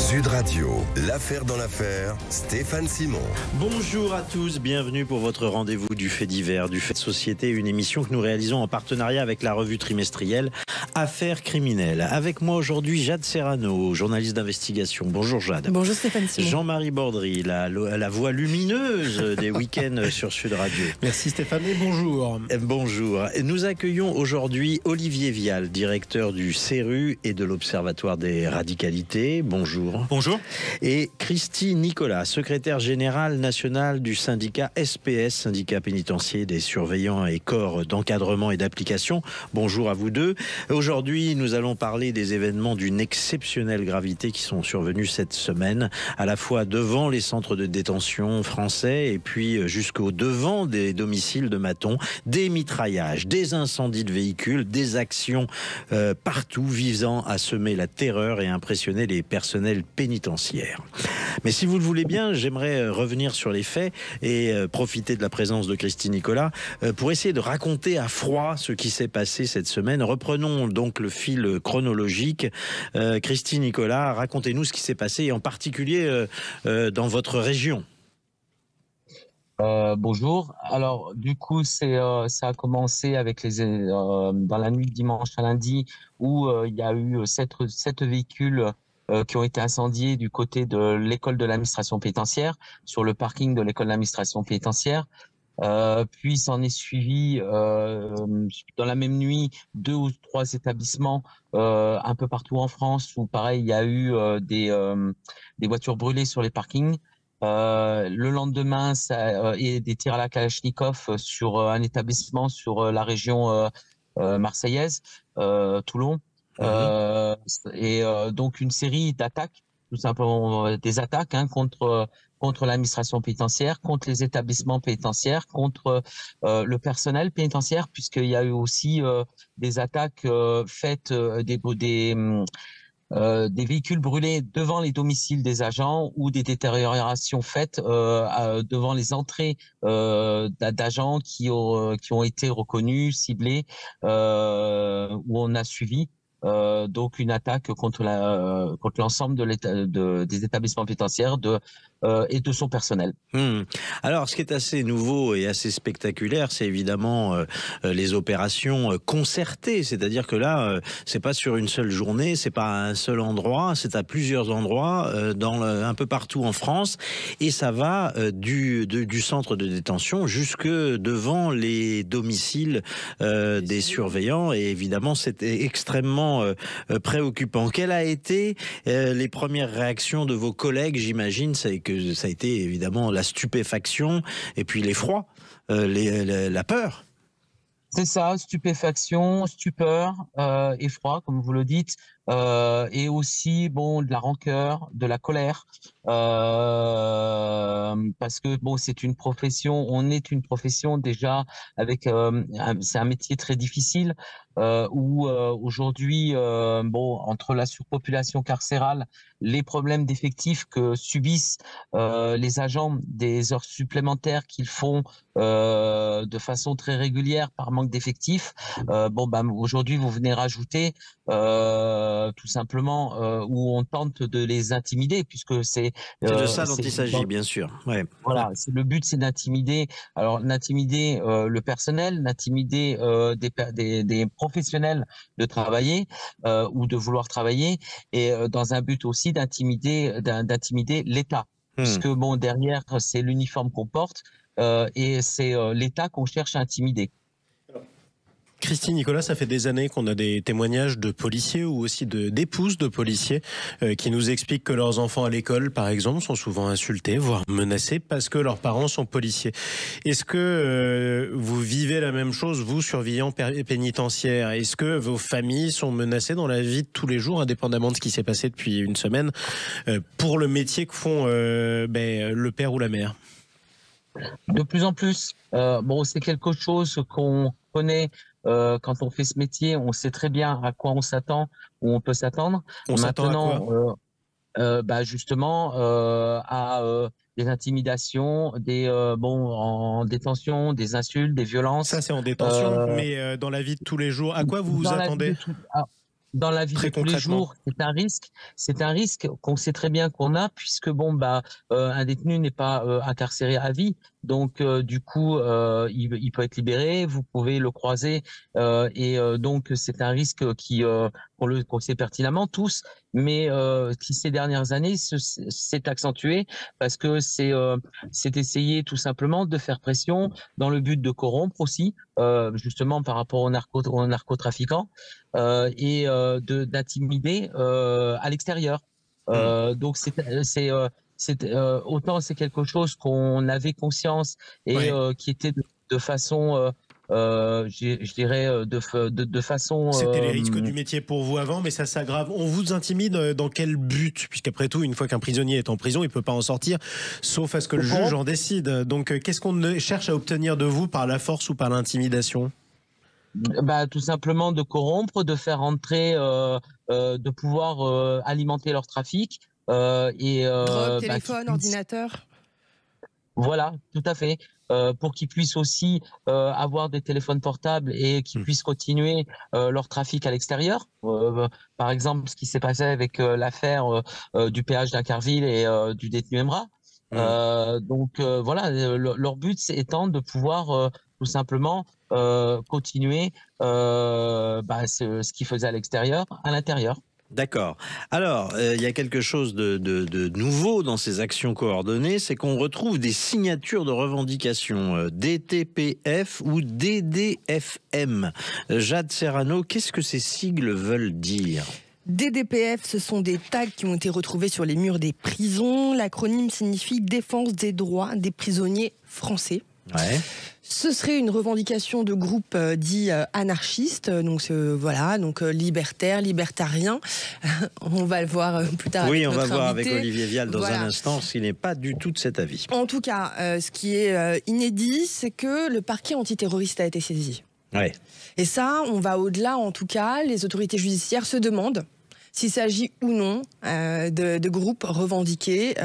Sud Radio, l'affaire dans l'affaire, Stéphane Simon. Bonjour à tous, bienvenue pour votre rendez-vous du fait divers, du fait de société, une émission que nous réalisons en partenariat avec la revue trimestrielle Affaires criminelles. Avec moi aujourd'hui Jade Serrano, journaliste d'investigation. Bonjour Jade. Bonjour Stéphane Simon. Jean-Marie Bordry, la voix lumineuse des week-ends sur Sud Radio. Merci Stéphane et bonjour. Bonjour. Nous accueillons aujourd'hui Olivier Vial, directeur du CERU et de l'Observatoire des radicalités. Bonjour. Bonjour. Et Christine Nicolas, secrétaire générale nationale du syndicat SPS, syndicat pénitentiaire des surveillants et corps d'encadrement et d'application. Bonjour à vous deux. Aujourd'hui, nous allons parler des événements d'une exceptionnelle gravité qui sont survenus cette semaine, à la fois devant les centres de détention français et puis jusqu'au devant des domiciles de Maton. Des mitraillages, des incendies de véhicules, des actions partout visant à semer la terreur et impressionner les personnels pénitentiaires. Mais si vous le voulez bien, j'aimerais revenir sur les faits et profiter de la présence de Christine Nicolas pour essayer de raconter à froid ce qui s'est passé cette semaine. Reprenons donc le fil chronologique. Christine Nicolas, racontez-nous ce qui s'est passé et en particulier dans votre région. Bonjour. Alors, du coup, ça a commencé avec dans la nuit de dimanche à lundi où il y a eu sept véhicules qui ont été incendiés du côté de l'école de l'administration pénitentiaire, sur le parking de l'école de l'administration pénitentiaire. Puis s'en est suivi dans la même nuit 2 ou 3 établissements un peu partout en France où pareil il y a eu des voitures brûlées sur les parkings. Le lendemain, et des tirs à la Kalachnikov sur un établissement sur la région marseillaise, Toulon. Donc une série d'attaques, tout simplement des attaques contre l'administration pénitentiaire, contre les établissements pénitentiaires, contre le personnel pénitentiaire, puisqu'il y a eu aussi des attaques faites des véhicules brûlés devant les domiciles des agents ou des détériorations faites devant les entrées d'agents qui ont été reconnus, ciblés, où on a suivi donc une attaque contre l'ensemble des établissements pénitentiaires et de son personnel. Alors, ce qui est assez nouveau et assez spectaculaire, c'est évidemment les opérations concertées. C'est-à-dire que là, c'est pas sur une seule journée, c'est pas à un seul endroit, c'est à plusieurs endroits, un peu partout en France, et ça va du centre de détention jusque devant les domiciles des surveillants. Et évidemment, c'était extrêmement préoccupant. Quelles a été les premières réactions de vos collègues? J'imagine c'est que ça a été évidemment la stupéfaction et puis l'effroi, la peur. C'est ça, stupéfaction, stupeur, effroi, comme vous le dites, et aussi de la rancœur, de la colère, parce que c'est une profession, on est une profession déjà avec, c'est un métier très difficile, où aujourd'hui, entre la surpopulation carcérale, les problèmes d'effectifs que subissent les agents, des heures supplémentaires qu'ils font de façon très régulière par manque d'effectifs. Aujourd'hui, vous venez rajouter tout simplement où on tente de les intimider, puisque c'est de ça dont il s'agit, bien sûr. Ouais. Voilà, le but, c'est d'intimider. Alors, d'intimider le personnel, d'intimider des professionnels de travailler ou de vouloir travailler, et dans un but aussi d'intimider l'État, puisque derrière, c'est l'uniforme qu'on porte. Et c'est l'État qu'on cherche à intimider. Christine Nicolas, ça fait des années qu'on a des témoignages de policiers ou aussi d'épouses de policiers qui nous expliquent que leurs enfants à l'école, par exemple, sont souvent insultés, voire menacés parce que leurs parents sont policiers. Est-ce que vous vivez la même chose, vous, surveillants pénitentiaires? Est-ce que vos familles sont menacées dans la vie de tous les jours, indépendamment de ce qui s'est passé depuis une semaine, pour le métier que font le père ou la mère? De plus en plus. C'est quelque chose qu'on connaît quand on fait ce métier. On sait très bien à quoi on s'attend, où on peut s'attendre. Maintenant, justement à des intimidations, en détention, des insultes, des violences. Ça, c'est en détention, mais dans la vie de tous les jours, à quoi vous vous attendez? dans la vie Très de tous les jours, c'est un risque qu'on sait très bien qu'on a, puisque un détenu n'est pas incarcéré à vie. Donc, du coup, il peut être libéré, vous pouvez le croiser, donc c'est un risque qu'on sait pertinemment tous, mais qui ces dernières années s'est accentué parce que c'est essayer tout simplement de faire pression dans le but de corrompre aussi, justement par rapport aux narcotrafiquants, et d'intimider à l'extérieur. Donc autant c'est quelque chose qu'on avait conscience et qui était de façon, je dirais, de façon. C'était les risques du métier pour vous avant, mais ça s'aggrave. On vous intimide dans quel but? Puisqu'après tout, une fois qu'un prisonnier est en prison, il ne peut pas en sortir, sauf à ce que le juge en décide. Donc, qu'est-ce qu'on cherche à obtenir de vous par la force ou par l'intimidation? Tout simplement de corrompre, de faire entrer, de pouvoir alimenter leur trafic. Drogue, téléphone, ordinateur. Voilà, tout à fait. Pour qu'ils puissent aussi avoir des téléphones portables et qu'ils puissent continuer leur trafic à l'extérieur. Par exemple, ce qui s'est passé avec l'affaire du péage d'Incarville et du détenu Emra. Donc voilà, leur but étant de pouvoir tout simplement continuer ce qu'ils faisaient à l'extérieur, à l'intérieur. D'accord. Alors, il y a quelque chose de nouveau dans ces actions coordonnées, c'est qu'on retrouve des signatures de revendications DTPF ou DDFM. Jade Serrano, qu'est-ce que ces sigles veulent dire ? DDPF, ce sont des tags qui ont été retrouvés sur les murs des prisons. L'acronyme signifie Défense des droits des prisonniers français. Ouais. Ce serait une revendication de groupe dit anarchiste, donc voilà, donc libertaire, libertarien. On va le voir plus tard. Oui, avec on va voir invité. avec Olivier Vial dans Voilà. un instant, s'il n'est pas du tout de cet avis. En tout cas, ce qui est inédit, c'est que le parquet antiterroriste a été saisi. Ouais. Et ça, on va au-delà, en tout cas, les autorités judiciaires se demandent s'il s'agit ou non de groupes revendiqués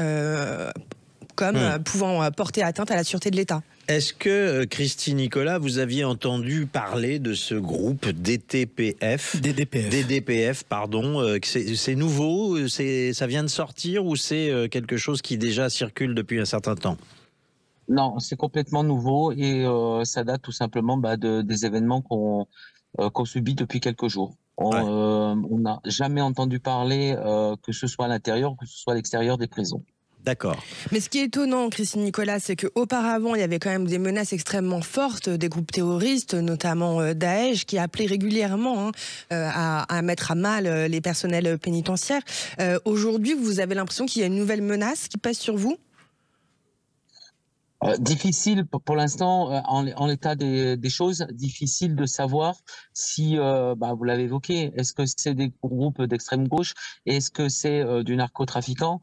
comme pouvant porter atteinte à la sûreté de l'État. Est-ce que, Christine Nicolas, vous aviez entendu parler de ce groupe DTPF ? DDPF, pardon. C'est nouveau, ça vient de sortir ou c'est quelque chose qui déjà circule depuis un certain temps ? Non, c'est complètement nouveau et ça date tout simplement des événements qu'on subit depuis quelques jours. On n'a jamais entendu parler, que ce soit à l'intérieur ou que ce soit à l'extérieur des prisons. D'accord. Mais ce qui est étonnant, Christine Nicolas, c'est qu'auparavant, il y avait quand même des menaces extrêmement fortes des groupes terroristes, notamment Daesh, qui appelaient régulièrement à mettre à mal les personnels pénitentiaires. Aujourd'hui, vous avez l'impression qu'il y a une nouvelle menace qui pèse sur vous ? Difficile pour l'instant, en l'état des choses, difficile de savoir si, vous l'avez évoqué, est-ce que c'est des groupes d'extrême gauche, est-ce que c'est du narcotrafiquant.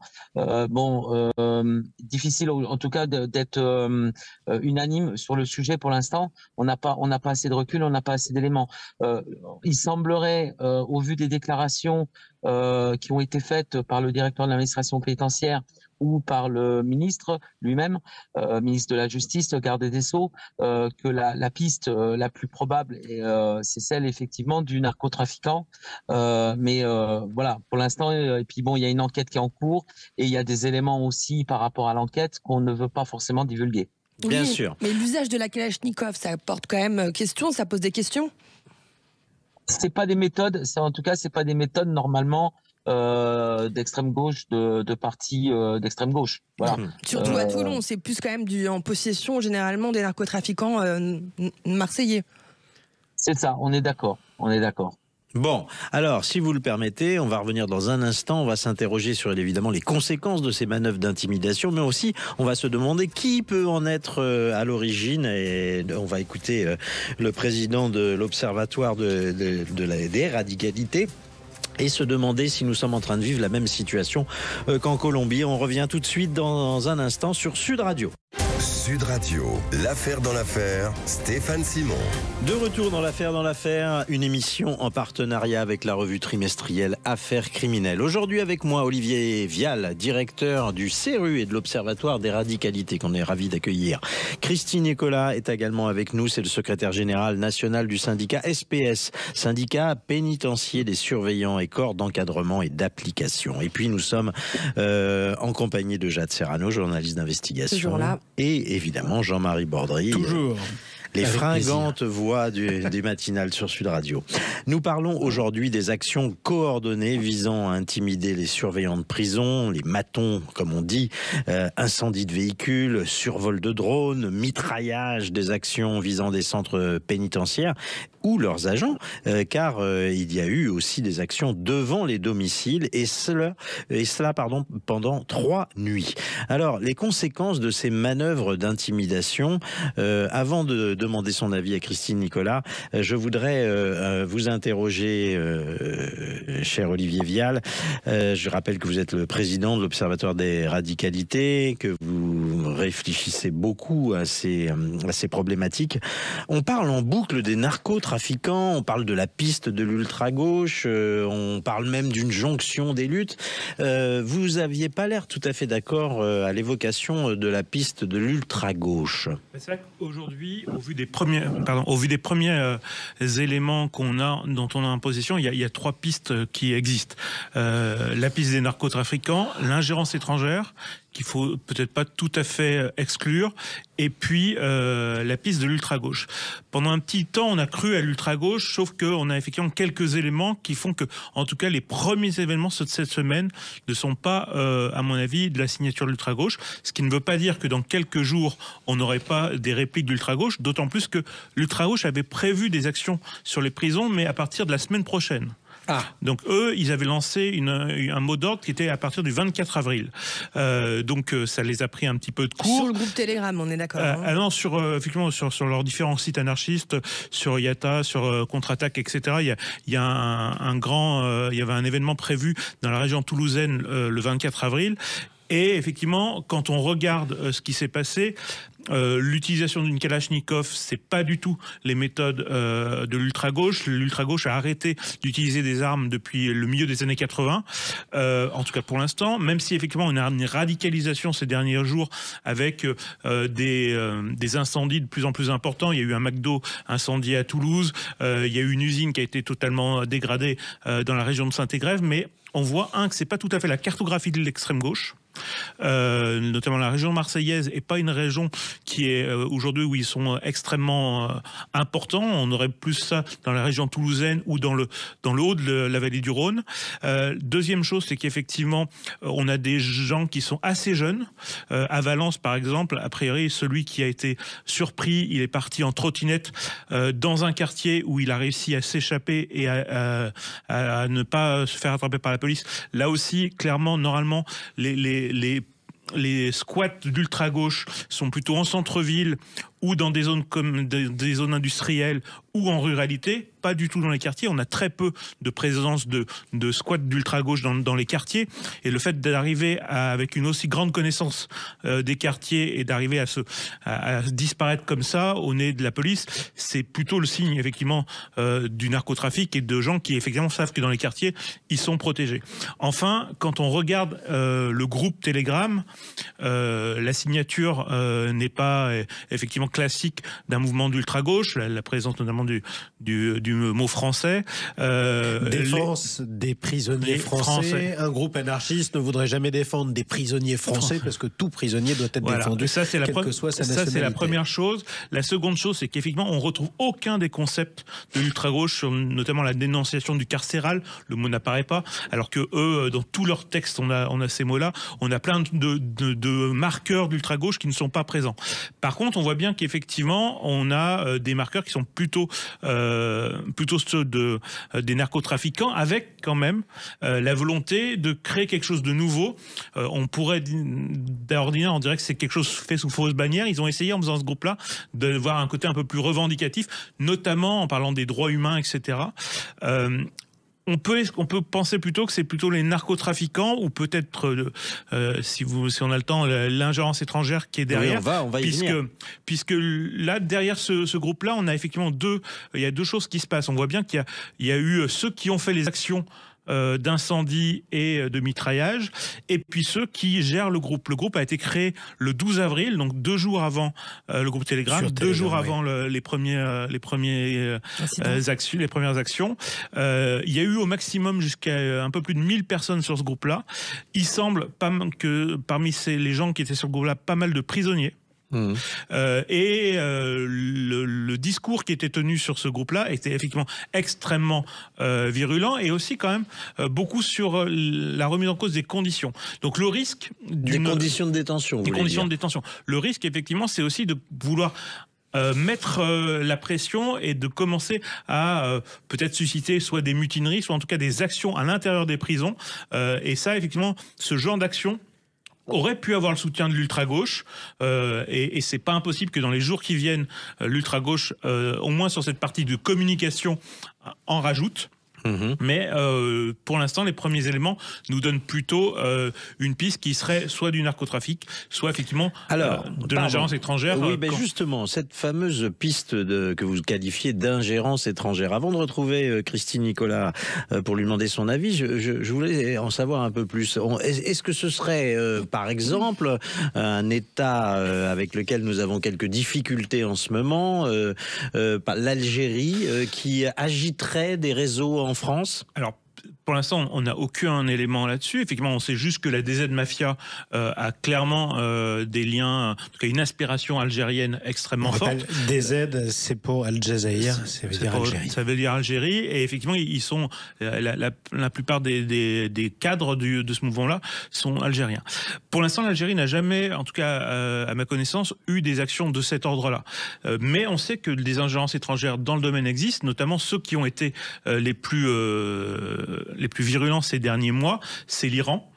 Difficile en tout cas d'être unanime sur le sujet pour l'instant. On n'a pas assez de recul, on n'a pas assez d'éléments. Il semblerait, au vu des déclarations qui ont été faites par le directeur de l'administration pénitentiaire ou par le ministre lui-même, ministre de la Justice, garde des Sceaux, que la piste la plus probable, c'est celle effectivement du narcotrafiquant. Voilà, pour l'instant, et puis bon, il y a une enquête qui est en cours et il y a des éléments aussi par rapport à l'enquête qu'on ne veut pas forcément divulguer. Bien Oui, sûr. Mais l'usage de la Kalachnikov, ça porte quand même question, ça pose des questions. C'est pas des méthodes, en tout cas, c'est pas des méthodes normalement d'extrême gauche, de partis d'extrême gauche. Voilà. Surtout à Toulon, c'est plus quand même en possession généralement des narcotrafiquants marseillais. C'est ça, on est d'accord. Bon, alors, si vous le permettez, on va revenir dans un instant. On va s'interroger sur, évidemment, les conséquences de ces manœuvres d'intimidation, mais aussi, on va se demander qui peut en être à l'origine. Et on va écouter le président de l'Observatoire des radicalités et se demander si nous sommes en train de vivre la même situation qu'en Colombie. On revient tout de suite dans un instant sur Sud Radio. Sud Radio, l'affaire dans l'affaire, Stéphane Simon. De retour dans l'affaire, une émission en partenariat avec la revue trimestrielle Affaires criminelles. Aujourd'hui avec moi, Olivier Vial, directeur du CERU et de l'Observatoire des radicalités, qu'on est ravi d'accueillir. Christine Nicolas est également avec nous, c'est le secrétaire général national du syndicat SPS, syndicat pénitentiaire des surveillants et corps d'encadrement et d'application. Et puis nous sommes en compagnie de Jade Serrano, journaliste d'investigation. Toujours là. Et évidemment Jean-Marie Bordry. Toujours. Les Avec fringantes voix des matinales sur Sud Radio. Nous parlons aujourd'hui des actions coordonnées visant à intimider les surveillants de prison, les matons, comme on dit, incendie de véhicules, survol de drones, mitraillage des actions visant des centres pénitentiaires ou leurs agents, car il y a eu aussi des actions devant les domiciles, et cela pendant 3 nuits. Alors, les conséquences de ces manœuvres d'intimidation, avant de demander son avis à Christine Nicolas, je voudrais vous interroger, cher Olivier Vial. Je rappelle que vous êtes le président de l'Observatoire des radicalités, que vous réfléchissez beaucoup à ces problématiques. On parle en boucle des narcotrafiquants, on parle de la piste de l'ultra-gauche, on parle même d'une jonction des luttes. Vous aviez pas l'air tout à fait d'accord à l'évocation de la piste de l'ultra-gauche. C'est vrai qu'aujourd'hui, au vu des premiers éléments dont on a en possession, il y a 3 pistes qui existent. La piste des narcotrafiquants, l'ingérence étrangère, qu'il faut peut-être pas tout à fait exclure, et puis la piste de l'ultra-gauche. Pendant un petit temps, on a cru à l'ultra-gauche, sauf qu'on a effectivement quelques éléments qui font que, en tout cas, les premiers événements de cette semaine ne sont pas, à mon avis, de la signature de l'ultra-gauche, ce qui ne veut pas dire que dans quelques jours, on n'aurait pas des répliques d'ultra-gauche, d'autant plus que l'ultra-gauche avait prévu des actions sur les prisons, mais à partir de la semaine prochaine. Donc eux, ils avaient lancé un mot d'ordre qui était à partir du 24 avril. Donc ça les a pris un petit peu de court. Sur le groupe Telegram, on est d'accord. Non, effectivement, sur leurs différents sites anarchistes, sur IATA, sur Contre-Attaque, etc. Il y avait un événement prévu dans la région toulousaine le 24 avril. Et effectivement, quand on regarde ce qui s'est passé, l'utilisation d'une Kalachnikov, c'est pas du tout les méthodes de l'ultra-gauche. L'ultra-gauche a arrêté d'utiliser des armes depuis le milieu des années 80, en tout cas pour l'instant, même si effectivement on a une radicalisation ces derniers jours avec des incendies de plus en plus importants. Il y a eu un McDo incendié à Toulouse, il y a eu une usine qui a été totalement dégradée dans la région de Saint-Égrève, mais on voit que c'est pas tout à fait la cartographie de l'extrême gauche. Notamment la région marseillaise est pas une région qui est aujourd'hui où ils sont extrêmement importants. On aurait plus ça dans la région toulousaine ou dans le haut de la vallée du Rhône. Deuxième chose, c'est qu'effectivement on a des gens qui sont assez jeunes. À Valence par exemple, a priori celui qui a été surpris, il est parti en trottinette dans un quartier où il a réussi à s'échapper et à ne pas se faire attraper par la police. Là aussi, clairement, normalement, les squats d'ultra-gauche sont plutôt en centre-ville ou dans des zones comme des zones industrielles ou en ruralité, pas du tout dans les quartiers. On a très peu de présence de squats d'ultra-gauche dans les quartiers. Et le fait d'arriver avec une aussi grande connaissance des quartiers et d'arriver à disparaître comme ça au nez de la police, c'est plutôt le signe effectivement du narcotrafic et de gens qui effectivement savent que dans les quartiers, ils sont protégés. Enfin, quand on regarde le groupe Telegram, la signature n'est pas effectivement classique d'un mouvement d'ultra-gauche, la présence notamment du mot français. Défense des prisonniers français. Un groupe anarchiste ne voudrait jamais défendre des prisonniers français parce que tout prisonnier doit être défendu, quelle que soit sa nationalité. Ça, c'est la première chose. La seconde chose, c'est qu'effectivement, on retrouve aucun des concepts de l'ultra-gauche, notamment la dénonciation du carcéral. Le mot n'apparaît pas, alors que eux, dans tous leurs textes, on a ces mots-là. On a plein de marqueurs d'ultra-gauche qui ne sont pas présents. Par contre, on voit bien qu'effectivement, on a des marqueurs qui sont plutôt ceux des narcotrafiquants, avec quand même la volonté de créer quelque chose de nouveau. On pourrait, d'ordinaire, on dirait que c'est quelque chose fait sous fausse bannière. Ils ont essayé, en faisant ce groupe-là, de voir un côté un peu plus revendicatif, notamment en parlant des droits humains, etc. on peut penser plutôt que c'est plutôt les narcotrafiquants ou peut-être, si on a le temps, l'ingérence étrangère qui est derrière. Oui, on va y venir. Puisque là, derrière ce groupe-là, on a effectivement il y a deux choses qui se passent. On voit bien qu'il y a eu ceux qui ont fait les actions d'incendie et de mitraillage, et puis ceux qui gèrent le groupe. Le groupe a été créé le 12 avril, donc 2 jours avant le groupe Telegram, 2 jours avant les premières actions. Il y a eu au maximum jusqu'à un peu plus de 1000 personnes sur ce groupe-là. Il semble que parmi les gens qui étaient sur le groupe-là, pas mal de prisonniers. Le discours qui était tenu sur ce groupe-là était effectivement extrêmement virulent, et aussi quand même beaucoup sur la remise en cause des conditions. Donc le risque des conditions de détention. Des conditions de détention. Le risque effectivement, c'est aussi de vouloir mettre la pression et de commencer à peut-être susciter soit des mutineries, soit en tout cas des actions à l'intérieur des prisons. Et ça, effectivement, ce genre d'action aurait pu avoir le soutien de l'ultra-gauche, et c'est pas impossible que dans les jours qui viennent, l'ultra-gauche, au moins sur cette partie de communication, en rajoute. Mais pour l'instant, les premiers éléments nous donnent plutôt une piste qui serait soit du narcotrafic, soit effectivement de l'ingérence étrangère. Oui, justement, cette fameuse piste que vous qualifiez d'ingérence étrangère. Avant de retrouver Christine Nicolas pour lui demander son avis, je voulais en savoir un peu plus. Est-ce que ce serait, par exemple, un État avec lequel nous avons quelques difficultés en ce moment, l'Algérie, qui agiterait des réseaux en France? Alors, pour l'instant, on n'a aucun élément là-dessus. Effectivement, on sait juste que la DZ Mafia a clairement des liens, en tout cas une aspiration algérienne extrêmement forte. DZ, c'est pour Al Jazeera, ça veut dire Algérie. Ça veut dire Algérie, et effectivement, ils sont la plupart des cadres de ce mouvement-là sont algériens. Pour l'instant, l'Algérie n'a jamais, en tout cas à ma connaissance, eu des actions de cet ordre-là. Mais on sait que des ingérences étrangères dans le domaine existent, notamment ceux qui ont été les plus virulents ces derniers mois, c'est l'Iran.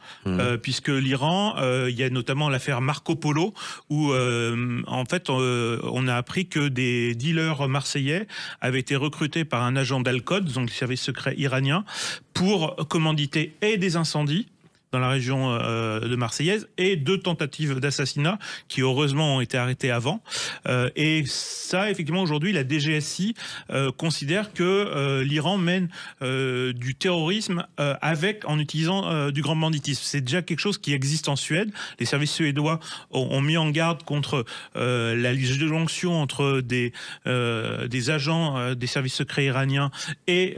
Puisque l'Iran, il y a notamment l'affaire Marco Polo, où en fait on a appris que des dealers marseillais avaient été recrutés par un agent d'Al-Qod, donc le service secret iranien, pour commanditer et des incendies dans la région de Marseillaise, et 2 tentatives d'assassinat qui heureusement ont été arrêtées avant. Et ça, effectivement, aujourd'hui, la DGSI considère que l'Iran mène du terrorisme en utilisant du grand banditisme. C'est déjà quelque chose qui existe en Suède. Les services suédois ont mis en garde contre la jonction entre des agents des services secrets iraniens et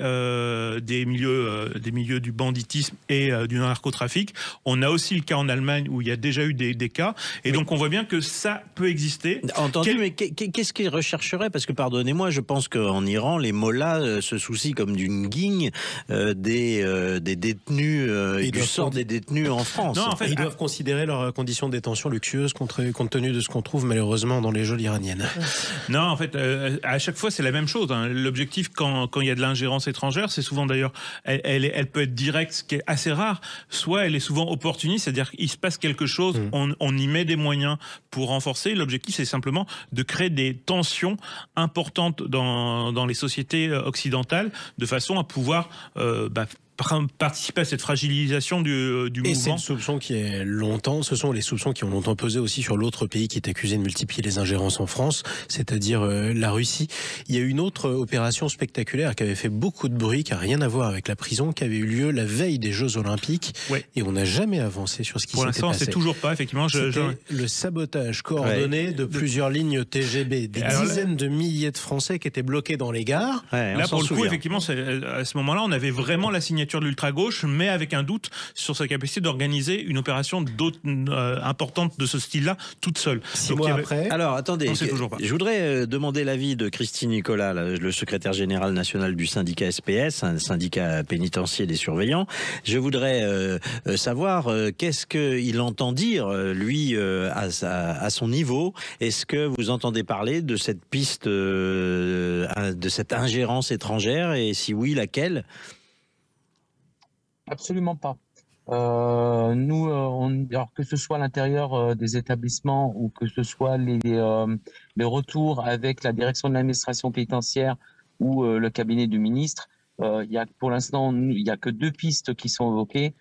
des milieux du banditisme et du narcotrafic. On a aussi le cas en Allemagne où il y a déjà eu des cas, et donc on voit bien que ça peut exister. Entendu, mais qu'est-ce qu'ils rechercheraient? Parce que, pardonnez-moi, je pense qu'en Iran, les mollahs se soucient comme d'une guigne des détenus et du sort des détenus en France. Non, en fait, ils doivent considérer leurs conditions de détention luxueuses compte tenu de ce qu'on trouve malheureusement dans les geôles iraniennes. Non, en fait, à chaque fois, c'est la même chose. L'objectif, quand il y a de l'ingérence étrangère, c'est souvent d'ailleurs, elle peut être directe, ce qui est assez rare, soit elle est souvent opportuniste, c'est-à-dire qu'il se passe quelque chose, on y met des moyens pour renforcer. L'objectif, c'est simplement de créer des tensions importantes dans les sociétés occidentales, de façon à pouvoir participer à cette fragilisation du mouvement. Et c'est une soupçon ce sont les soupçons qui ont longtemps pesé aussi sur l'autre pays qui est accusé de multiplier les ingérences en France, c'est-à-dire la Russie. Il y a une autre opération spectaculaire qui avait fait beaucoup de bruit, qui n'a rien à voir avec la prison, qui avait eu lieu la veille des Jeux Olympiques, et on n'a jamais avancé sur ce qui s'était passé. Pour l'instant, c'est toujours pas, effectivement. C'était le sabotage coordonné de plusieurs lignes TGB, des dizaines de milliers de Français qui étaient bloqués dans les gares. Là, pour le coup, effectivement, à ce moment-là, on avait vraiment la signature de l'ultra-gauche, mais avec un doute sur sa capacité d'organiser une opération importante de ce style-là, toute seule. 6 mois après. Alors, attendez, je voudrais demander l'avis de Christine Nicolas, le secrétaire général national du syndicat SPS, un syndicat pénitentiaire des surveillants. Je voudrais savoir qu'est-ce qu'il entend dire, lui, à son niveau. Est-ce que vous entendez parler de cette piste, de cette ingérence étrangère, et si oui, laquelle? Absolument pas. Nous, alors que ce soit à l'intérieur des établissements ou que ce soit les retours avec la direction de l'administration pénitentiaire ou le cabinet du ministre, Pour l'instant, il y a que 2 pistes qui sont évoquées.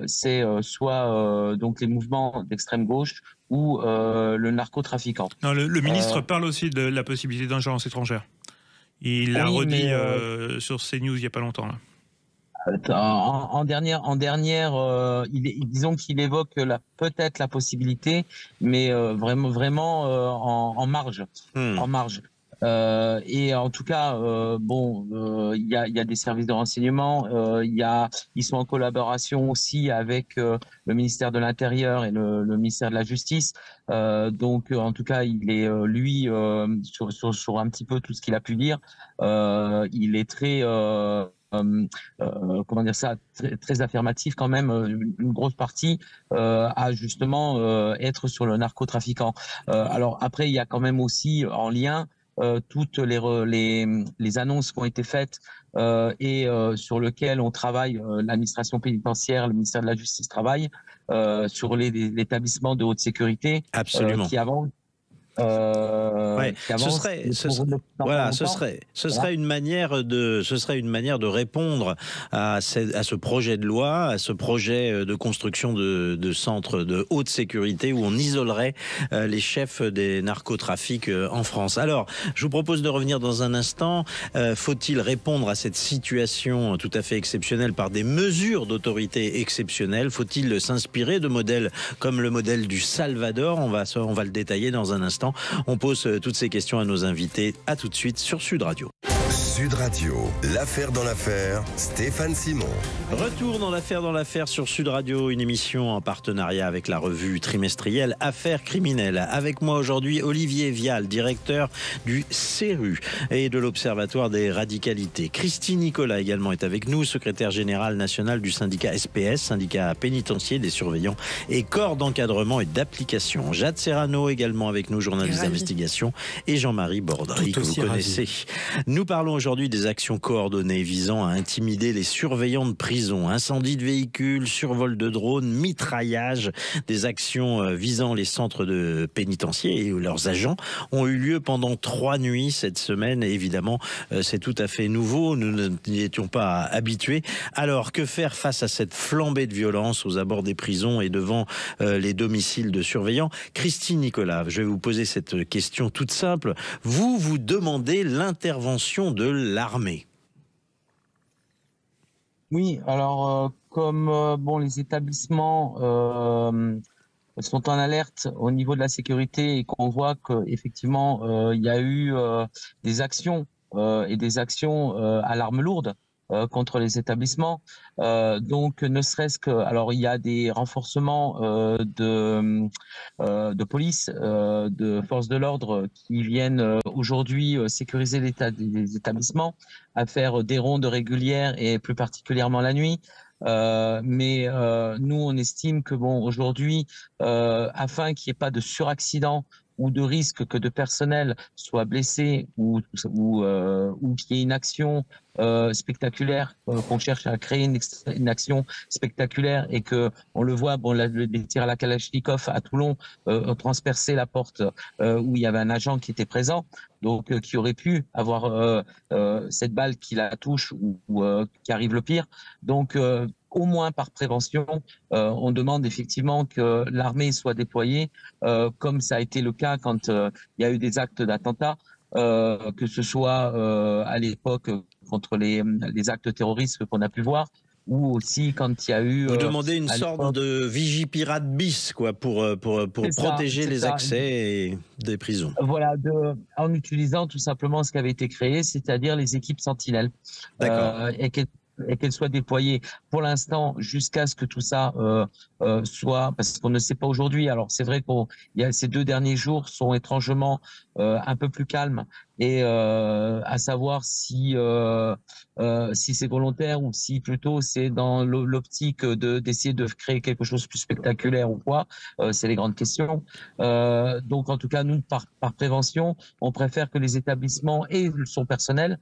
C'est soit donc les mouvements d'extrême gauche ou le narcotrafiquant. Non, le ministre parle aussi de la possibilité d'ingérence étrangère. Il l'a redit sur CNews il n'y a pas longtemps. Là. En dernière, disons qu'il évoque peut-être la possibilité, mais vraiment en marge, en marge. Et en tout cas, il y a des services de renseignement, ils sont en collaboration aussi avec le ministère de l'Intérieur et le ministère de la Justice. Donc, en tout cas, il est lui sur un petit peu tout ce qu'il a pu dire. Il est très comment dire ça, très affirmatif quand même, une grosse partie à justement être sur le narcotrafiquant. Alors après, il y a quand même aussi en lien toutes les annonces qui ont été faites et sur lesquelles on travaille, l'administration pénitentiaire, le ministère de la Justice travaille sur l'établissement de haute sécurité qui avance. Ce serait une manière de répondre à ce projet de loi, à ce projet de construction de centres de haute sécurité où on isolerait les chefs des narcotrafics en France. Alors, je vous propose de revenir dans un instant. Faut-il répondre à cette situation tout à fait exceptionnelle par des mesures d'autorité exceptionnelles? Faut-il s'inspirer de modèles comme le modèle du Salvador? On va le détailler dans un instant. On pose toutes ces questions à nos invités. À tout de suite sur Sud Radio. Sud Radio, l'affaire dans l'affaire, Stéphane Simon. Retour dans l'affaire sur Sud Radio, une émission en partenariat avec la revue trimestrielle Affaires criminelles. Avec moi aujourd'hui, Olivier Vial, directeur du CERU et de l'Observatoire des radicalités. Christine Nicolas également est avec nous, secrétaire générale nationale du syndicat SPS, syndicat pénitentiaire des surveillants et corps d'encadrement et d'application. Jade Serrano également avec nous, journaliste d'investigation, et Jean-Marie Bordry que vous connaissez. Nous parlons aujourd'hui des actions coordonnées visant à intimider les surveillants de prison. Incendie de véhicules, survol de drones, mitraillage. Des actions visant les centres de pénitenciers et leurs agents ont eu lieu pendant 3 nuits cette semaine. Et évidemment, c'est tout à fait nouveau. Nous n'y étions pas habitués. Alors, que faire face à cette flambée de violence aux abords des prisons et devant les domiciles de surveillants? Christine Nicolas, je vais vous poser cette question toute simple. Vous demandez l'intervention de l'armée. Oui, alors comme les établissements sont en alerte au niveau de la sécurité et qu'on voit qu'effectivement il y a eu des actions à l'arme lourde contre les établissements. Donc, ne serait-ce que, alors il y a des renforcements de police, de forces de l'ordre qui viennent aujourd'hui sécuriser l'état des établissements, à faire des rondes régulières et plus particulièrement la nuit. Mais nous, on estime que aujourd'hui, afin qu'il n'y ait pas de suraccident ou de risque que de personnel soit blessé ou qu'il y ait une action spectaculaire, qu'on cherche à créer une action spectaculaire et que on le voit, les tirs à la Kalachnikov à Toulon ont transpercé la porte où il y avait un agent qui était présent, donc qui aurait pu avoir cette balle qui la touche ou qui arrive le pire. Donc au moins par prévention, on demande effectivement que l'armée soit déployée, comme ça a été le cas quand il y a eu des actes d'attentat, que ce soit à l'époque contre les actes terroristes qu'on a pu voir, ou aussi quand il y a eu... Vous demandez une sorte de vigipirate bis, quoi, pour protéger les accès des prisons. Voilà, en utilisant tout simplement ce qui avait été créé, c'est-à-dire les équipes sentinelles. D'accord. Et qu'elles soient déployées pour l'instant jusqu'à ce que tout ça soit, parce qu'on ne sait pas aujourd'hui. Alors c'est vrai ces 2 derniers jours sont étrangement un peu plus calmes, et à savoir si c'est volontaire ou si plutôt c'est dans l'optique d'essayer de créer quelque chose de plus spectaculaire ou quoi. C'est les grandes questions. Donc en tout cas, nous, par prévention, on préfère que les établissements et son personnel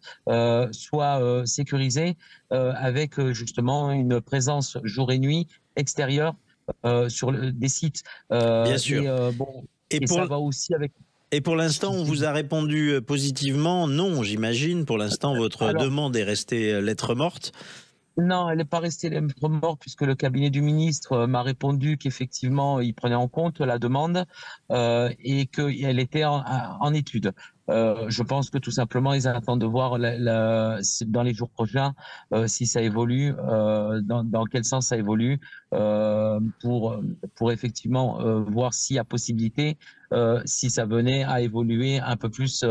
soient sécurisés avec justement une présence jour et nuit extérieure sur des sites. Bien sûr. Et ça va aussi avec... Et pour l'instant, on vous a répondu positivement? Non, j'imagine. Pour l'instant, votre demande est restée lettre morte. Non, elle n'est pas restée lettre morte puisque le cabinet du ministre m'a répondu qu'effectivement, il prenait en compte la demande et qu'elle était en étude. Je pense que tout simplement, ils attendent de voir dans les jours prochains si ça évolue, dans quel sens ça évolue, pour effectivement voir s'il y a possibilité, si ça venait à évoluer un peu plus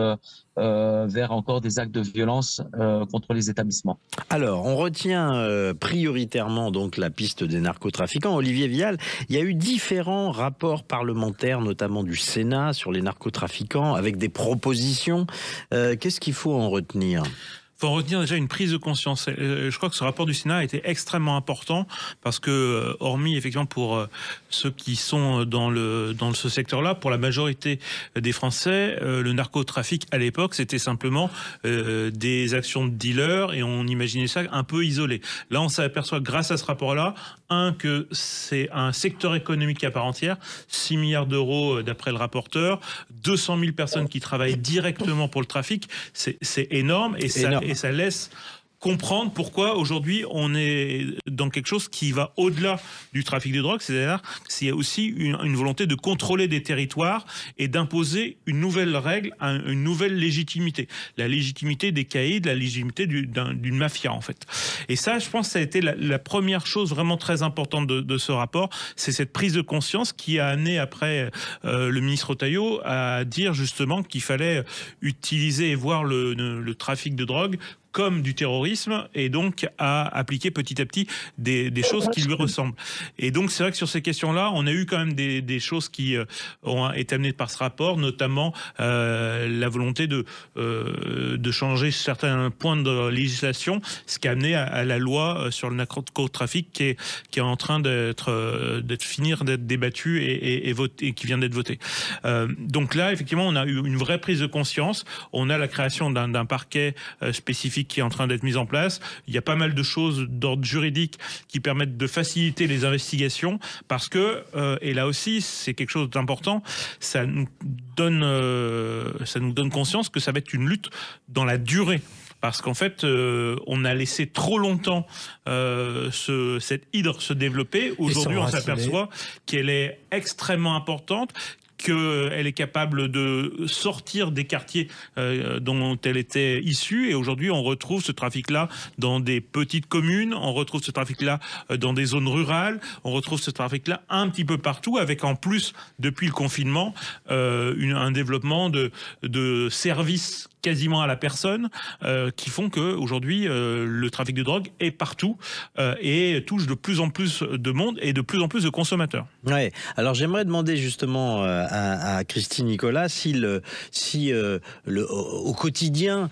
vers encore des actes de violence contre les établissements. Alors, on retient prioritairement donc la piste des narcotrafiquants. Olivier Vial, il y a eu différents rapports parlementaires, notamment du Sénat, sur les narcotrafiquants, avec des propositions. Qu'est-ce qu'il faut en retenir ? Il faut en retenir déjà une prise de conscience. Je crois que ce rapport du Sénat a été extrêmement important parce que, hormis effectivement pour ceux qui sont dans ce secteur-là, pour la majorité des Français, le narcotrafic à l'époque, c'était simplement des actions de dealers et on imaginait ça un peu isolé. Là, on s'aperçoit grâce à ce rapport-là, que c'est un secteur économique à part entière, 6 milliards d'euros d'après le rapporteur, 200 000 personnes qui travaillent directement pour le trafic, c'est énorme et ça laisse comprendre pourquoi aujourd'hui on est dans quelque chose qui va au-delà du trafic de drogue, c'est-à-dire qu'il y a aussi une volonté de contrôler des territoires et d'imposer une nouvelle règle, une nouvelle légitimité. La légitimité des caïds, la légitimité d'une mafia en fait. Et ça, je pense que ça a été la première chose vraiment très importante de ce rapport, c'est cette prise de conscience qui a amené après le ministre Retailleau à dire justement qu'il fallait utiliser et voir le trafic de drogue comme du terrorisme et donc à appliquer petit à petit des choses qui lui ressemblent. Et donc c'est vrai que sur ces questions-là, on a eu quand même des choses qui ont été amenées par ce rapport, notamment la volonté de changer certains points de législation, ce qui a amené à la loi sur le narcotrafic qui est en train d'être débattue et qui vient d'être votée. Donc là, effectivement, on a eu une vraie prise de conscience. On a la création d'un parquet spécifique qui est en train d'être mise en place. Il y a pas mal de choses d'ordre juridique qui permettent de faciliter les investigations parce que, et là aussi, c'est quelque chose d'important, ça nous donne conscience que ça va être une lutte dans la durée. Parce qu'en fait, on a laissé trop longtemps cette hydre se développer. Aujourd'hui, on s'aperçoit qu'elle est extrêmement importante, qu'elle est capable de sortir des quartiers dont elle était issue. Et aujourd'hui, on retrouve ce trafic-là dans des petites communes, on retrouve ce trafic-là dans des zones rurales, on retrouve ce trafic-là un petit peu partout, avec en plus, depuis le confinement, un développement de services quasiment à la personne, qui font qu'aujourd'hui, le trafic de drogue est partout et touche de plus en plus de monde et de plus en plus de consommateurs. Ouais. Alors j'aimerais demander justement à Christine Nicolas au quotidien,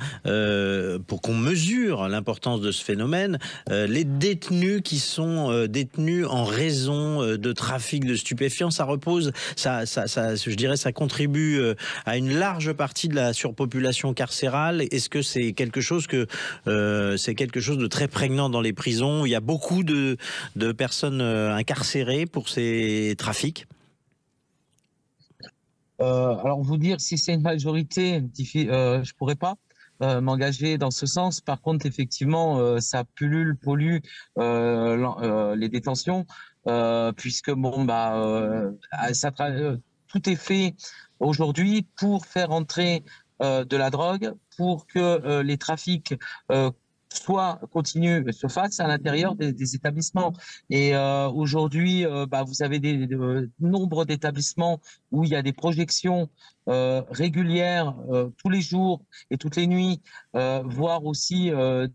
pour qu'on mesure l'importance de ce phénomène, les détenus qui sont détenus en raison de trafic de stupéfiants, ça je dirais, ça contribue à une large partie de la surpopulation carcérale. Est-ce que c'est quelque chose de très prégnant dans les prisons? Il y a beaucoup de personnes incarcérées pour ces trafics? Alors vous dire si c'est une majorité, je pourrais pas m'engager dans ce sens. Par contre, effectivement, ça pollue les détentions, puisque tout est fait aujourd'hui pour faire entrer de la drogue, pour que les trafics se fassent à l'intérieur des établissements. Et aujourd'hui, vous avez nombre d'établissements où il y a des projections régulières tous les jours et toutes les nuits, voire aussi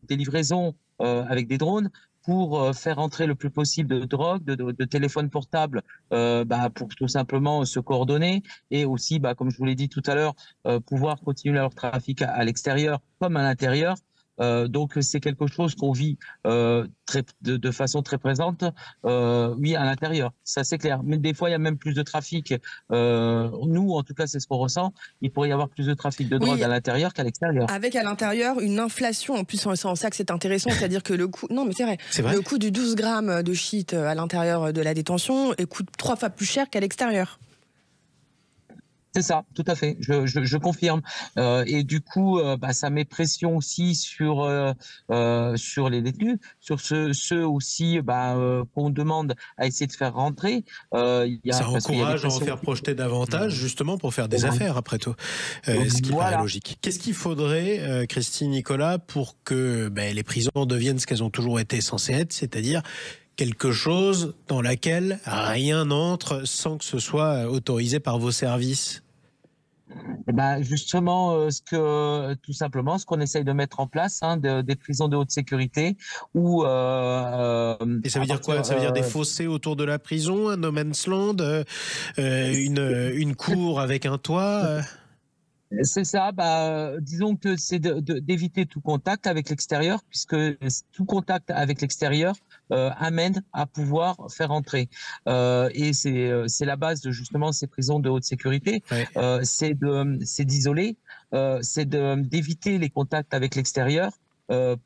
des livraisons avec des drones, pour faire entrer le plus possible de drogue, de téléphones portables, pour tout simplement se coordonner et aussi, comme je vous l'ai dit tout à l'heure, pouvoir continuer leur trafic à l'extérieur comme à l'intérieur. Donc c'est quelque chose qu'on vit de façon très présente, oui, à l'intérieur, ça c'est clair. Mais des fois il y a même plus de trafic. Nous, en tout cas, c'est ce qu'on ressent. Il pourrait y avoir plus de trafic de drogue à l'intérieur qu'à l'extérieur. Avec à l'intérieur une inflation. En plus, c'est en ça que c'est intéressant, c'est-à-dire que le coût, non mais c'est vrai, le coût du 12 grammes de shit à l'intérieur de la détention coûte 3 fois plus cher qu'à l'extérieur. C'est ça, tout à fait. Je confirme. Et du coup, ça met pression aussi sur les détenus, sur ceux aussi qu'on demande à essayer de faire rentrer. Ça encourage à en faire projeter davantage, justement, pour faire des affaires, après tout. Ce qui paraît logique. Qu'est-ce qu'il faudrait, Christine Nicolas, pour que les prisons deviennent ce qu'elles ont toujours été censées être, c'est-à-dire quelque chose dans laquelle rien n'entre sans que ce soit autorisé par vos services? Justement, tout simplement, ce qu'on essaye de mettre en place, des prisons de haute sécurité, où et ça veut dire quoi? Ça veut dire des fossés autour de la prison, un no man's land, une cour avec un toit. C'est ça, disons que c'est d'éviter tout contact avec l'extérieur, puisque tout contact avec l'extérieur amène à pouvoir faire entrer. Et c'est la base de justement ces prisons de haute sécurité. Ouais. C'est d'isoler, c'est d'éviter les contacts avec l'extérieur.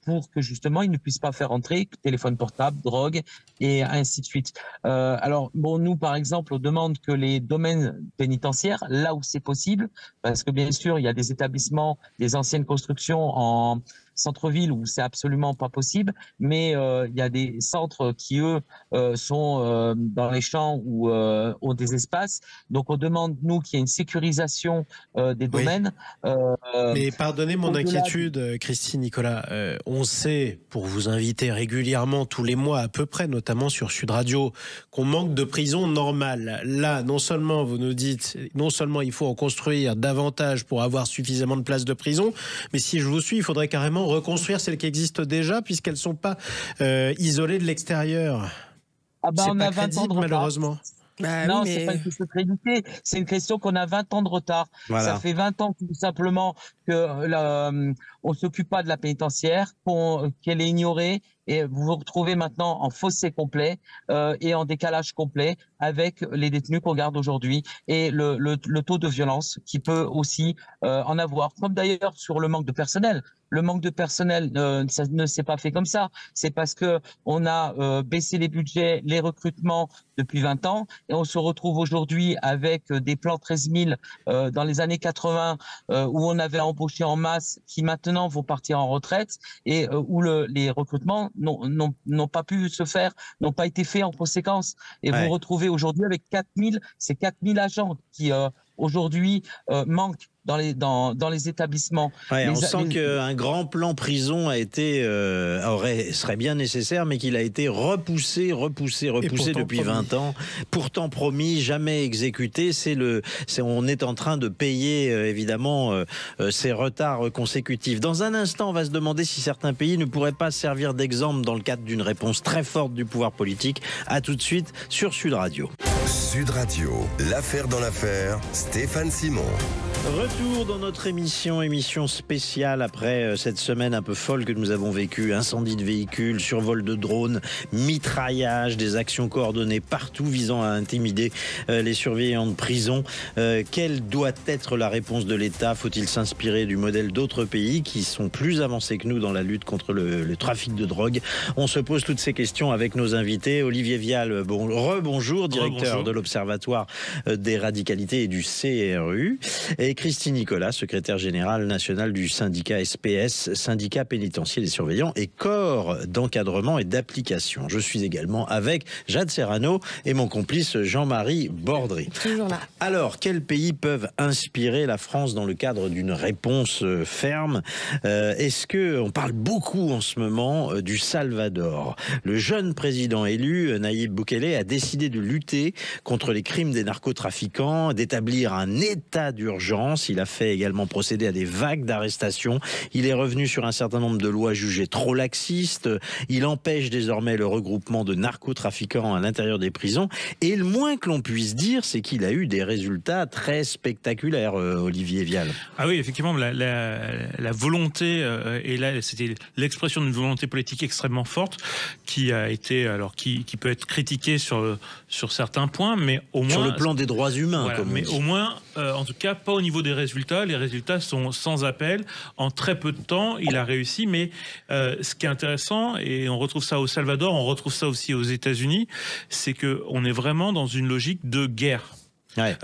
Pour que justement ils ne puissent pas faire entrer téléphone portable, drogue et ainsi de suite. Alors nous par exemple on demande que les domaines pénitentiaires, là où c'est possible, parce que bien sûr il y a des établissements, des anciennes constructions en centre-ville où c'est absolument pas possible, mais il y a des centres qui eux sont dans les champs ou ont des espaces. Donc on demande nous qu'il y ait une sécurisation des domaines. Mais pardonnez mon inquiétude, Christine Nicolas. On sait, pour vous inviter régulièrement tous les mois à peu près, notamment sur Sud Radio, qu'on manque de prisons normales. Là, non seulement vous nous dites, non seulement il faut en construire davantage pour avoir suffisamment de places de prison, mais si je vous suis, il faudrait carrément reconstruire celles qui existent déjà, puisqu'elles ne sont pas isolées de l'extérieur. On a 20 ans de retard, malheureusement. Non, c'est pas une question de crédité, c'est une question qu'on a 20 ans de retard. Voilà. Ça fait 20 ans tout simplement que on s'occupe pas de la pénitentiaire, qu'elle est ignorée, et vous vous retrouvez maintenant en fossé complet et en décalage complet avec les détenus qu'on garde aujourd'hui et le taux de violence qui peut aussi en avoir, comme d'ailleurs sur le manque de personnel. Le manque de personnel, ça ne s'est pas fait comme ça. C'est parce que on a baissé les budgets, les recrutements depuis 20 ans, et on se retrouve aujourd'hui avec des plans 13 000 dans les années 80 où on avait embauché en masse, qui maintenant vont partir en retraite, et où les recrutements n'ont pas pu se faire, n'ont pas été faits en conséquence. Et vous retrouvez aujourd'hui avec 4000, c'est 4000 agents qui aujourd'hui manquent dans les établissements. On sent qu'un grand plan prison a été serait bien nécessaire, mais qu'il a été repoussé depuis 20 ans. Pourtant promis, jamais exécuté. On est en train de payer évidemment ces retards consécutifs. Dans un instant, on va se demander si certains pays ne pourraient pas servir d'exemple dans le cadre d'une réponse très forte du pouvoir politique. À tout de suite sur Sud Radio. Sud Radio, l'affaire dans l'affaire, Stéphane Simon. Retour dans notre émission spéciale après cette semaine un peu folle que nous avons vécue. Incendie de véhicules, survol de drones, mitraillage, des actions coordonnées partout visant à intimider les surveillants de prison. Quelle doit être la réponse de l'État? Faut-il s'inspirer du modèle d'autres pays qui sont plus avancés que nous dans la lutte contre le trafic de drogue? On se pose toutes ces questions avec nos invités. Olivier Vial, rebonjour, directeur de l'Observatoire des radicalités et du CRU. Et Christine Nicolas, secrétaire générale nationale du syndicat SPS, syndicat pénitentiaire des surveillants et corps d'encadrement et d'application. Je suis également avec Jade Serrano et mon complice Jean-Marie Bordry. Toujours là. Alors, quels pays peuvent inspirer la France dans le cadre d'une réponse ferme? Est-ce que on parle beaucoup en ce moment du Salvador? Le jeune président élu, Nayib Bukele, a décidé de lutter contre les crimes des narcotrafiquants, d'établir un état d'urgence. Il a fait également procéder à des vagues d'arrestations. Il est revenu sur un certain nombre de lois jugées trop laxistes. Il empêche désormais le regroupement de narcotrafiquants à l'intérieur des prisons. Et le moins que l'on puisse dire, c'est qu'il a eu des résultats très spectaculaires, Olivier Vial. Ah oui, effectivement, la volonté, et là, c'était l'expression d'une volonté politique extrêmement forte qui a été, alors qui peut être critiquée sur certains points, mais au moins... Sur le plan des droits humains, voilà, comme on mais dit. au moins, en tout cas, pas au niveau des résultats. Les résultats sont sans appel. En très peu de temps, il a réussi. Mais ce qui est intéressant, et on retrouve ça au Salvador, on retrouve ça aussi aux États-Unis, c'est qu'on est vraiment dans une logique de guerre. Ouais.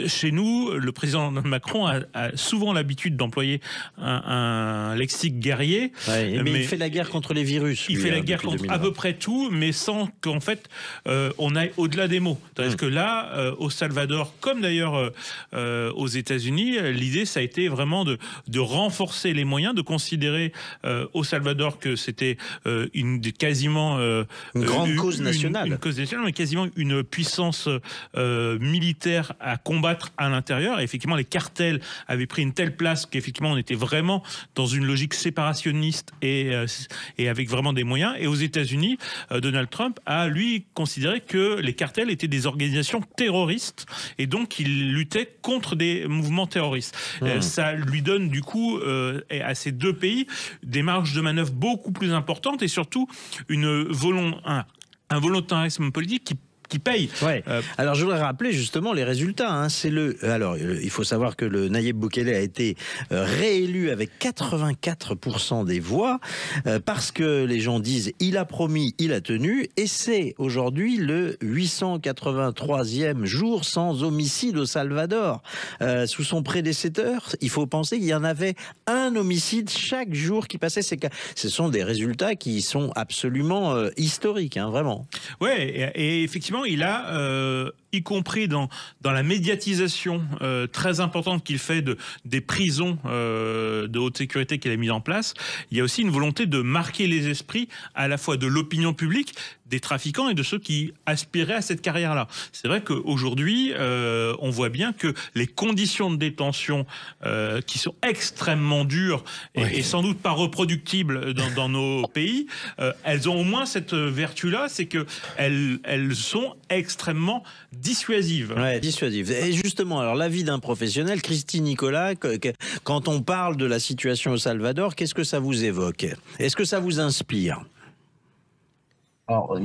Chez nous, le président Macron a souvent l'habitude d'employer un lexique guerrier. Ouais, mais il fait la guerre contre les virus. Il fait la guerre contre à peu près tout, mais sans qu'en fait on aille au-delà des mots. Parce que là, au Salvador, comme d'ailleurs aux États-Unis, l'idée ça a été vraiment de renforcer les moyens, de considérer au Salvador que c'était quasiment une grande cause nationale. Une cause nationale, mais quasiment une puissance militaire à combattre à l'intérieur. Et effectivement, les cartels avaient pris une telle place qu'effectivement, on était vraiment dans une logique séparationniste et avec vraiment des moyens. Et aux États-Unis, Donald Trump a, lui, considéré que les cartels étaient des organisations terroristes et donc il luttait contre des mouvements terroristes. Ça lui donne, du coup, à ces deux pays, des marges de manœuvre beaucoup plus importantes et surtout un volontarisme politique qui paye. Ouais. Alors je voudrais rappeler justement les résultats. Hein. Alors il faut savoir que le Nayib Bukele a été réélu avec 84% des voix parce que les gens disent il a promis, il a tenu, et c'est aujourd'hui le 883e jour sans homicide au Salvador. Sous son prédécesseur, il faut penser qu'il y en avait un homicide chaque jour qui passait. Ce sont des résultats qui sont absolument historiques, hein, vraiment. Ouais, et effectivement, il a, y compris dans la médiatisation très importante qu'il fait des prisons de haute sécurité qu'il a mis en place, il y a aussi une volonté de marquer les esprits à la fois de l'opinion publique, des trafiquants et de ceux qui aspiraient à cette carrière-là. C'est vrai qu'aujourd'hui, on voit bien que les conditions de détention qui sont extrêmement dures et sans doute pas reproductibles dans nos pays, elles ont au moins cette vertu-là, c'est qu'elles sont extrêmement dissuasives. Ouais, dissuasives. Et justement, alors l'avis d'un professionnel, Christine Nicolas, quand on parle de la situation au Salvador, qu'est-ce que ça vous évoque? Est-ce que ça vous inspire? Alors,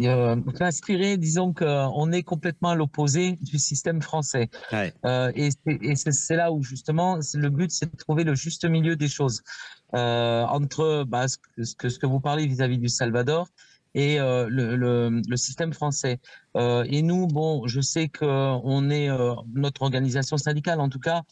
inspiré, disons qu'on est complètement à l'opposé du système français. Ouais. Et c'est là où justement, le but, c'est de trouver le juste milieu des choses entre ce que vous parlez vis-à-vis du Salvador et le système français. Et nous, bon, je sais que notre organisation syndicale, en tout cas,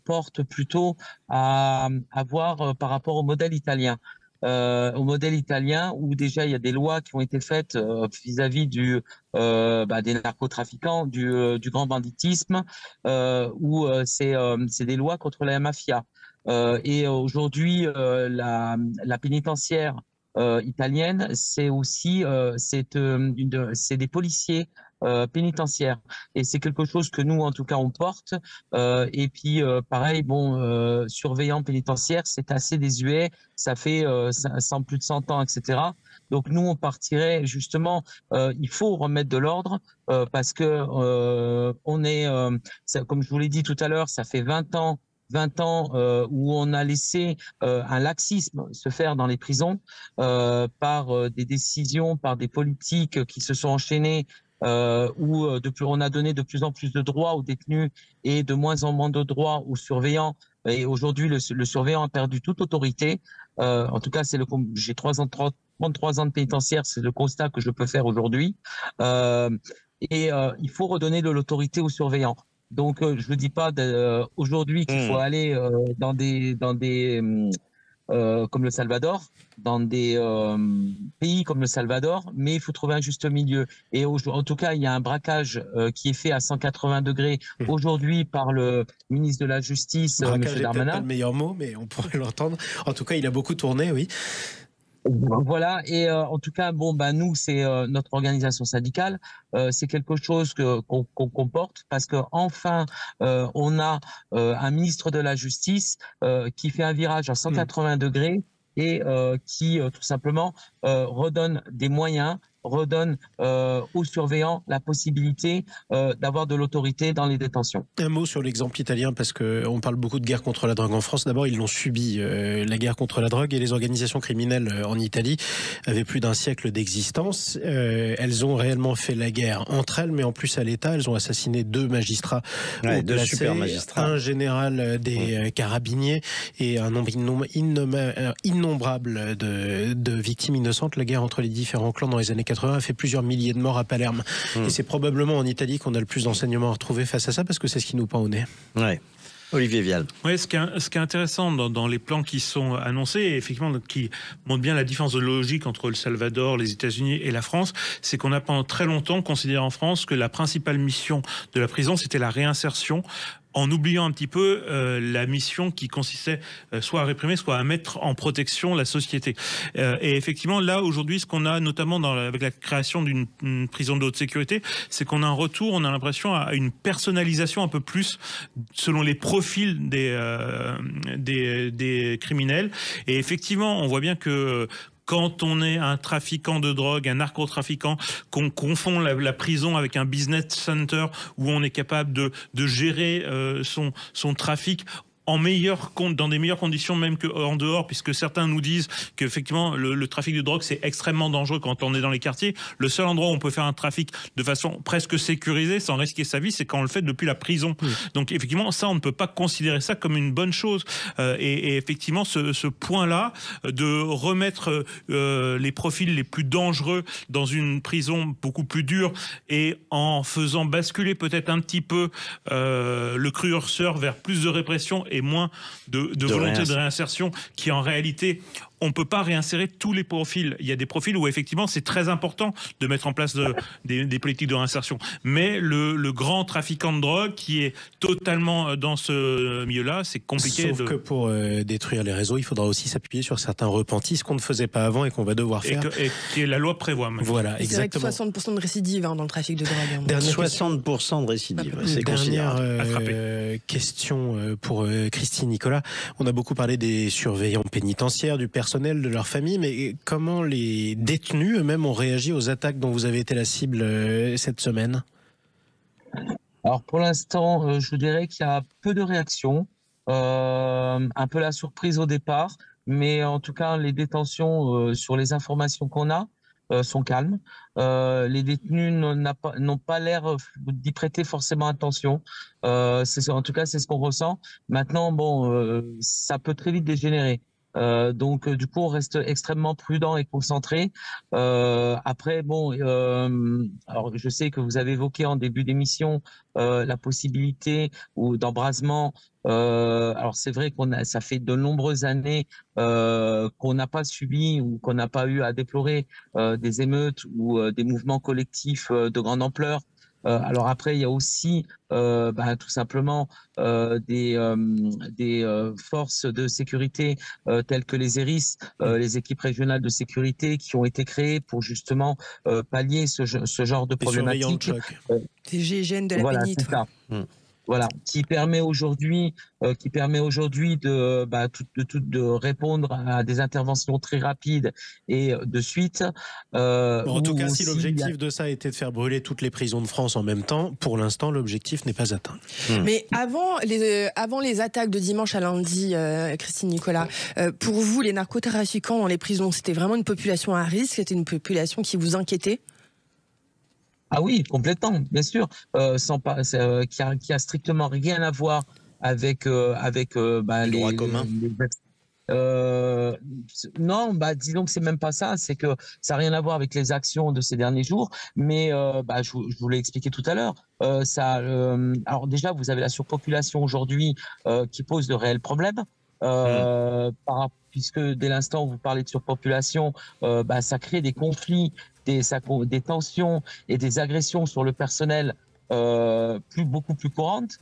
porte plutôt à voir par rapport au modèle italien. Où déjà il y a des lois qui ont été faites vis-à-vis des narcotrafiquants, du grand banditisme, où c'est des lois contre la mafia. Et aujourd'hui, la pénitentiaire italienne, c'est aussi c'est des policiers pénitentiaires, et c'est quelque chose que nous en tout cas on porte, et puis pareil, surveillant pénitentiaire, c'est assez désuet, ça fait plus de 100 ans, etc. Donc nous on partirait justement, il faut remettre de l'ordre, parce que comme je vous l'ai dit tout à l'heure, ça fait 20 ans où on a laissé un laxisme se faire dans les prisons par des décisions, par des politiques qui se sont enchaînées, où on a donné de plus en plus de droits aux détenus et de moins en moins de droits aux surveillants. Et aujourd'hui, le surveillant a perdu toute autorité. En tout cas, j'ai 33 ans de pénitentiaire, c'est le constat que je peux faire aujourd'hui. Il faut redonner de l'autorité aux surveillants. Donc, je ne dis pas aujourd'hui qu'il faut aller dans des comme le Salvador, dans des pays comme le Salvador, mais il faut trouver un juste milieu. Et en tout cas, il y a un braquage qui est fait à 180 degrés aujourd'hui par le ministre de la Justice, M. Darmanin. C'est pas le meilleur mot, mais on pourrait l'entendre. En tout cas, il a beaucoup tourné, oui. Voilà, et en tout cas, nous, c'est notre organisation syndicale, c'est quelque chose qu'on porte, parce que enfin, on a un ministre de la Justice qui fait un virage à 180 degrés et qui tout simplement redonne des moyens, redonne aux surveillants la possibilité d'avoir de l'autorité dans les détentions. Un mot sur l'exemple italien, parce qu'on parle beaucoup de guerre contre la drogue en France. D'abord, ils l'ont subi, la guerre contre la drogue, et les organisations criminelles en Italie avaient plus d'un siècle d'existence. Elles ont réellement fait la guerre entre elles, mais en plus à l'État, elles ont assassiné 2 magistrats, deux super magistrats, un général des carabiniers et un nombre innombrable de victimes innocentes. innocente. La guerre entre les différents clans dans les années 80 a fait plusieurs milliers de morts à Palerme. Et c'est probablement en Italie qu'on a le plus d'enseignements à retrouver face à ça, parce que c'est ce qui nous pend au nez. Ouais. Olivier Vial. Oui, ce qui est intéressant dans les plans qui sont annoncés, et effectivement qui montre bien la différence de logique entre le Salvador, les États-Unis et la France, c'est qu'on a pendant très longtemps considéré en France que la principale mission de la prison, c'était la réinsertion, en oubliant un petit peu la mission qui consistait soit à réprimer, soit à mettre en protection la société. Et effectivement, là, aujourd'hui, ce qu'on a, notamment avec la création d'une prison de haute sécurité, c'est qu'on a un retour, on a l'impression, à une personnalisation un peu plus selon les profils des criminels. Et effectivement, on voit bien que quand on est un trafiquant de drogue, un narcotrafiquant, qu'on confond la prison avec un business center où on est capable de gérer son trafic dans des meilleures conditions même qu'en dehors, puisque certains nous disent qu'effectivement le trafic de drogue c'est extrêmement dangereux quand on est dans les quartiers. Le seul endroit où on peut faire un trafic de façon presque sécurisée sans risquer sa vie, c'est quand on le fait depuis la prison. Donc effectivement ça, on ne peut pas considérer ça comme une bonne chose. Et effectivement ce point-là de remettre les profils les plus dangereux dans une prison beaucoup plus dure et en faisant basculer peut-être un petit peu le curseur vers plus de répression et moins de volonté de réinsertion, qui en réalité, on ne peut pas réinsérer tous les profils. Il y a des profils où effectivement c'est très important de mettre en place des politiques de réinsertion. Mais le grand trafiquant de drogue qui est totalement dans ce milieu-là, c'est compliqué. Sauf que pour détruire les réseaux, il faudra aussi s'appuyer sur certains repentis, ce qu'on ne faisait pas avant et qu'on va devoir faire. Et que la loi prévoit. Maintenant. Voilà, exactement. C'est vrai que 60% de récidive dans le trafic de drogue. 60% de récidive, c'est dernière question pour Christine Nicolas. On a beaucoup parlé des surveillants pénitentiaires, du personnel, de leur famille, mais comment les détenus eux-mêmes ont réagi aux attaques dont vous avez été la cible cette semaine? Alors pour l'instant, je dirais qu'il y a peu de réactions, un peu la surprise au départ, mais en tout cas les détentions sur les informations qu'on a sont calmes. Les détenus n'ont pas l'air d'y prêter forcément attention. En tout cas, c'est ce qu'on ressent. Maintenant, ça peut très vite dégénérer. Donc du coup on reste extrêmement prudent et concentré. Après alors je sais que vous avez évoqué en début d'émission la possibilité d'embrasement. Alors c'est vrai ça fait de nombreuses années qu'on n'a pas subi ou qu'on n'a pas eu à déplorer des émeutes ou des mouvements collectifs de grande ampleur. Alors après, il y a aussi tout simplement des forces de sécurité telles que les ERIS, les équipes régionales de sécurité, qui ont été créées pour justement pallier ce genre de problématiques. Des GIGN de la pénite. Voilà, qui permet aujourd'hui de répondre à des interventions très rapides et de suite. En tout cas, si l'objectif de ça était de faire brûler toutes les prisons de France en même temps, pour l'instant, l'objectif n'est pas atteint. Mais avant les attaques de dimanche à lundi, Christine Nicolas, pour vous, les narcotrafiquants dans les prisons, c'était vraiment une population à risque? C'était une population qui vous inquiétait? Ah oui, complètement, bien sûr, qui a strictement rien à voir avec les droits communs. Non, disons que c'est même pas ça. C'est que ça n'a rien à voir avec les actions de ces derniers jours. Mais je vous l'ai expliqué tout à l'heure. Alors déjà, vous avez la surpopulation aujourd'hui qui pose de réels problèmes. Puisque dès l'instant où vous parlez de surpopulation, ça crée des conflits, des tensions et des agressions sur le personnel beaucoup plus courantes.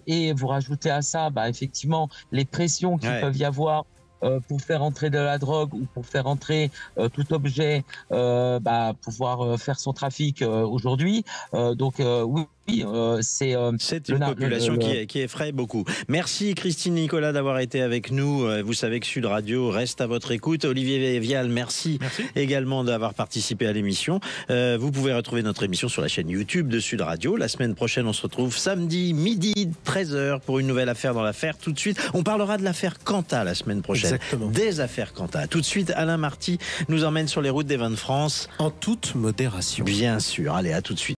Et vous rajoutez à ça, effectivement, les pressions qu'il peuvent y avoir pour faire entrer de la drogue ou pour faire entrer tout objet, pouvoir faire son trafic aujourd'hui. C'est une population qui effraie beaucoup. Merci Christine Nicolas d'avoir été avec nous. Vous savez que Sud Radio reste à votre écoute. Olivier Vial, merci également d'avoir participé à l'émission. Vous pouvez retrouver notre émission sur la chaîne YouTube de Sud Radio. La semaine prochaine, on se retrouve samedi midi 13h pour une nouvelle affaire dans l'affaire. Tout de suite, on parlera de l'affaire Quentin la semaine prochaine. Exactement. Des affaires Quentin. Tout de suite, Alain Marty nous emmène sur les routes des vins de France. En toute modération. Bien sûr. Allez, à tout de suite.